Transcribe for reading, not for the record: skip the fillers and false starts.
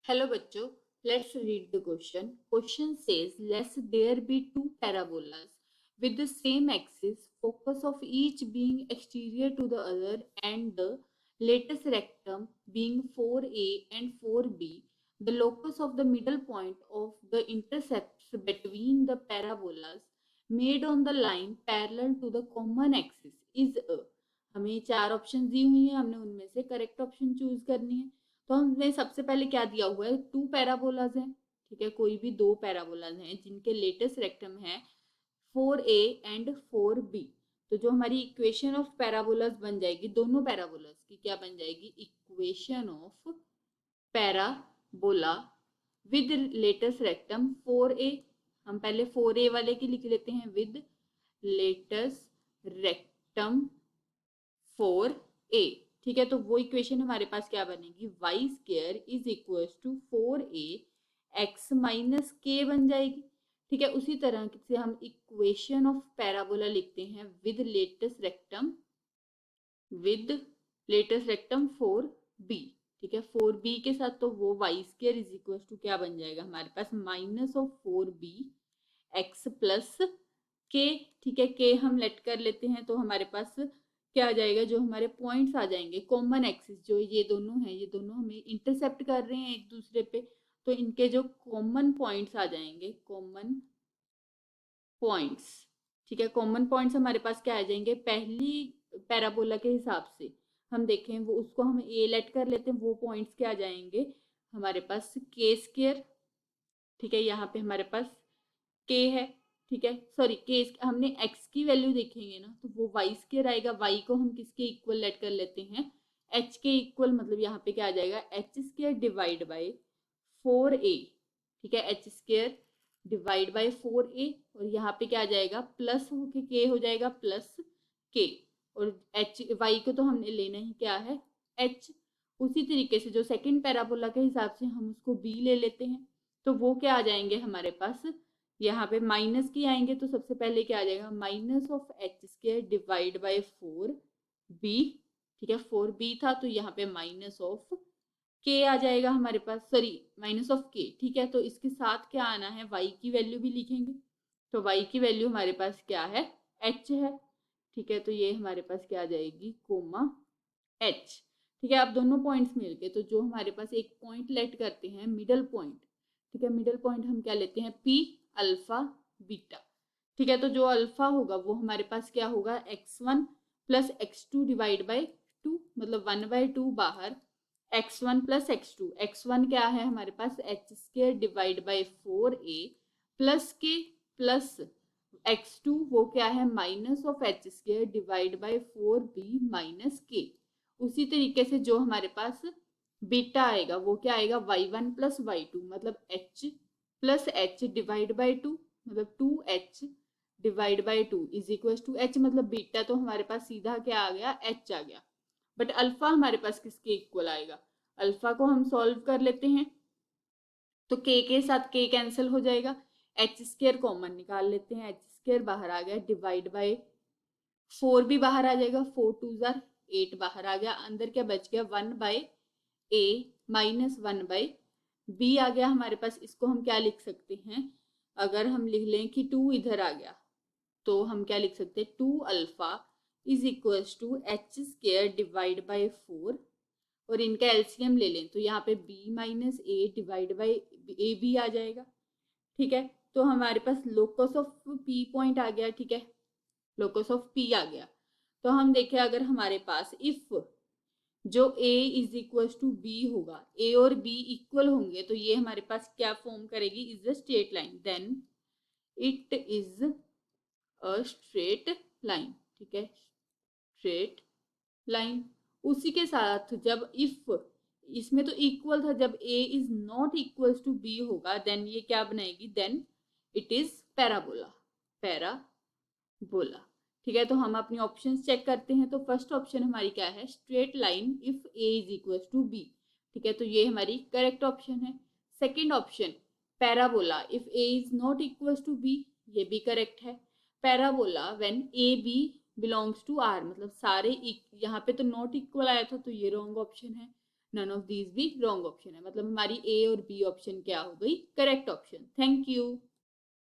Hello बच्चों, let's read the question. Question says, let there be two parabolas with the same axis, focus of each being exterior to the other and the lattice rectum being 4a and 4b. The locus of the middle point of the intercepts between the parabolas made on the line parallel to the common axis is a. हमें चार option दी हुई हैं, हमने उनमें से correct option choose करनी है। तो हमने सबसे पहले क्या दिया हुआ है, टू पैराबोलाज हैं। ठीक है, कोई भी दो पैराबोलाज हैं जिनके लेटेस्ट रेक्टम है 4a एंड 4b। तो जो हमारी इक्वेशन ऑफ पैराबोलाज बन जाएगी, दोनों पैराबोलाज की क्या बन जाएगी, equation of parabola with latus rectum 4a। हम पहले 4a वाले की लिख लेते हैं, विद लेटेस्ट रेक्टम 4a। ठीक है, तो वो इक्वेशन हमारे पास क्या बनेगी, y square is equal to 4a x minus के बन जाएगी। ठीक है, उसी तरह से हम इक्वेशन ऑफ पैराबोला लिखते हैं विद लेटेस्ट रेक्टम 4b। ठीक है, 4b के साथ तो वो y square is equal to क्या बन जाएगा हमारे पास, minus of 4b x plus k. ठीक है, के हम लेट कर लेते हैं तो हमारे पास क्या आ जाएगा, जो हमारे पॉइंट्स आ जाएंगे कॉमन एक्सिस, जो ये दोनों हैं, ये दोनों हमें इंटरसेप्ट कर रहे हैं एक दूसरे पे, तो इनके जो कॉमन पॉइंट्स आ जाएंगे, कॉमन पॉइंट्स। ठीक है, कॉमन पॉइंट्स हमारे पास क्या आ जाएंगे, पहली पैराबोला के हिसाब से हम देखें वो उसको हम ए लेट कर लेते हैं, वो पॉइंट्स क्या आ जाएंगे हमारे पास, के स्क्र। ठीक है, यहाँ पे हमारे पास के है। ठीक है, सॉरी के हमने एक्स की वैल्यू देखेंगे ना, तो वो वाई स्क्र आएगा। वाई को हम किसके इक्वल लेट कर लेते हैं, एच के इक्वल। मतलब यहाँ पे क्या आ जाएगा, H square divide by 4a। ठीक है, H square divide by 4a, और यहाँ पे क्या आ जाएगा, प्लस होके के हो जाएगा प्लस के, और एच वाई को तो हमने लेना ही क्या है, एच। उसी तरीके से जो सेकंड पैराबोला के हिसाब से हम उसको बी ले लेते हैं, तो वो क्या आ जाएंगे हमारे पास, यहाँ पे माइनस की आएंगे, तो सबसे पहले क्या आ जाएगा, minus of h square divide by 4b। ठीक है, 4b था तो यहाँ पे माइनस ऑफ के आ जाएगा हमारे पास, सॉरी माइनस ऑफ के। ठीक है, तो इसके साथ क्या आना है, वाई की वैल्यू भी लिखेंगे। तो वाई की वैल्यू हमारे पास क्या है, एच है। ठीक है, तो ये हमारे पास क्या आ जाएगी, कोमा एच। ठीक है, अब दोनों पॉइंट्स मिलके, तो जो हमारे पास एक पॉइंट लेट करते हैं मिडल पॉइंट। ठीक है, मिडल पॉइंट हम क्या लेते हैं, पी अल्फा बीटा। ठीक है, तो जो अल्फा होगा वो हमारे पास क्या होगा, x1 plus x2 divide by 2, मतलब 1/2 बाहर, x1 प्लस x2। x1 क्या है हमारे पास, h square divide by 4a plus k plus x2 वो क्या है, minus of h square divide by 4b minus k. उसी तरीके से जो हमारे पास बीटा आएगा वो क्या आएगा, y1 प्लस y2, मतलब h plus h divide by 2, मतलब 2h divide by 2 is equal to h। मतलब बीटा तो हमारे पास सीधा क्या आ गया, h आ गया। बट अल्फा हमारे पास किसके इक्वल आएगा, अल्फा को हम सॉल्व कर लेते हैं, तो के साथ के कैंसिल हो जाएगा, एच स्क्र कॉमन निकाल लेते हैं, एच स्क्र बाहर आ गया डिवाइड बाई 4 भी बाहर आ जाएगा, 4 2 जार 8 बाहर आ गया, अंदर क्या बच गया, 1 by a minus 1 by b आ गया हमारे पास। इसको हम क्या लिख सकते हैं, अगर हम लिख लें कि 2 इधर आ गया, तो हम क्या लिख सकते हैं, 2 alpha is equal to h square divide by 4, और इनका एलसीएम ले लें तो यहाँ पे b minus a divide by a b आ जाएगा। ठीक है, तो हमारे पास लोकस ऑफ पी पॉइंट आ गया। ठीक है, लोकस ऑफ पी आ गया। तो हम देखें, अगर हमारे पास इफ जो a is equal to b होगा, a और b इक्वल होंगे, तो ये हमारे पास क्या फॉर्म करेगी, is a straight line, then it is a straight line. ठीक है, स्ट्रेट लाइन। उसी के साथ जब इफ इसमें तो इक्वल था, जब a is not equal to b होगा, देन ये क्या बनाएगी, then it is parabola, parabola. ठीक है, तो हम अपनी ऑप्शंस चेक करते हैं। तो फर्स्ट ऑप्शन हमारी क्या है, straight line if a is equal to b। ठीक है, तो ये हमारी करेक्ट ऑप्शन है। Second option parabola if a is not equal to b, ये भी करेक्ट है। Parabola when a b belongs to R, मतलब सारे यहाँ पे तो नॉट इक्वल आया था, तो ये रॉन्ग ऑप्शन है। नन ऑफ दीज भी रॉन्ग ऑप्शन है, मतलब हमारी ए और बी ऑप्शन क्या हो गई, करेक्ट ऑप्शन। Thank you.